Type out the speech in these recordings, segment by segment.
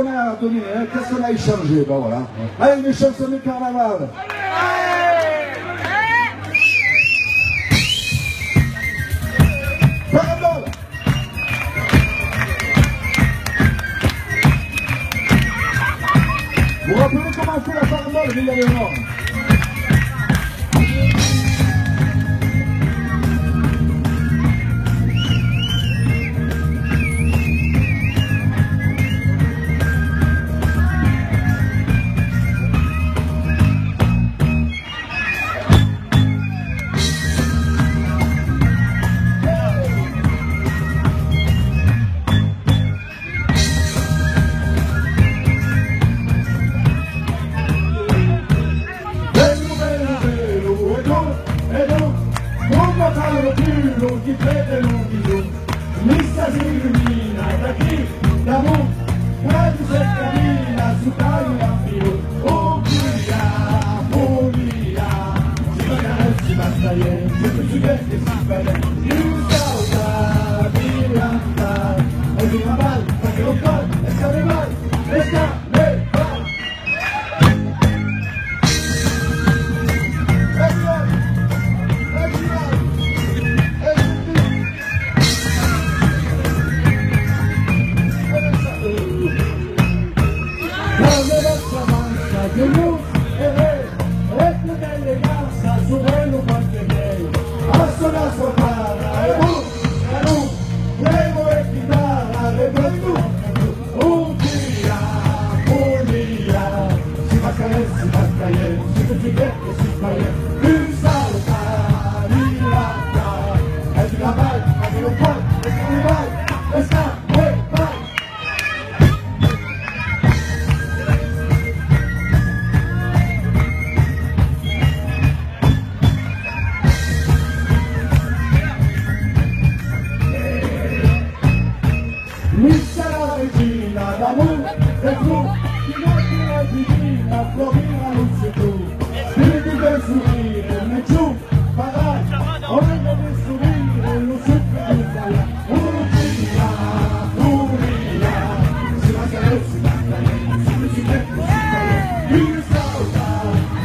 On a donné, qu'est-ce qu'on a échangé, ben voilà. Allez, une chanson de carnaval. Farandole. Vous vous rappelez comment fait la farandole, Villa-Léonard? Chi crede lunghi giù, missa si illumina da chi, da mu, quasi se cammina su tali lampioni, pulia, si basta ieri, si vede, si vede, più sauta, virata, e di una balza che non fa, e scade mai, e scade mai. Su quello qualche lei, passo la sua cara, e prego e chitarra, le prego, pulia, si fa caere, si fa più salta, rilata, e ti la vai, ma che non puoi, e che non vai, e sta, vai. Missa la regina, da mu, e tu, ti metti la divina, provina luce tu, spiriti per subire, ne giù, parai, orrendo per subire, lo super di falla, pulia, si va caere, si salta,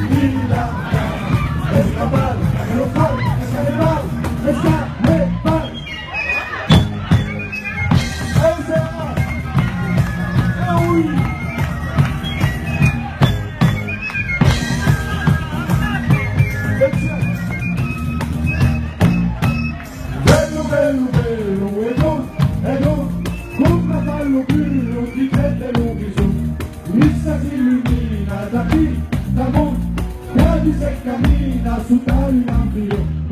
virata, e si cavallo, che lo fa, e scade mai, e scade mai. Bello, e non, con cavallo bello, chi crede lunghi su, missa si illumina da chi, da mo, quasi se cammina su tali lampioni.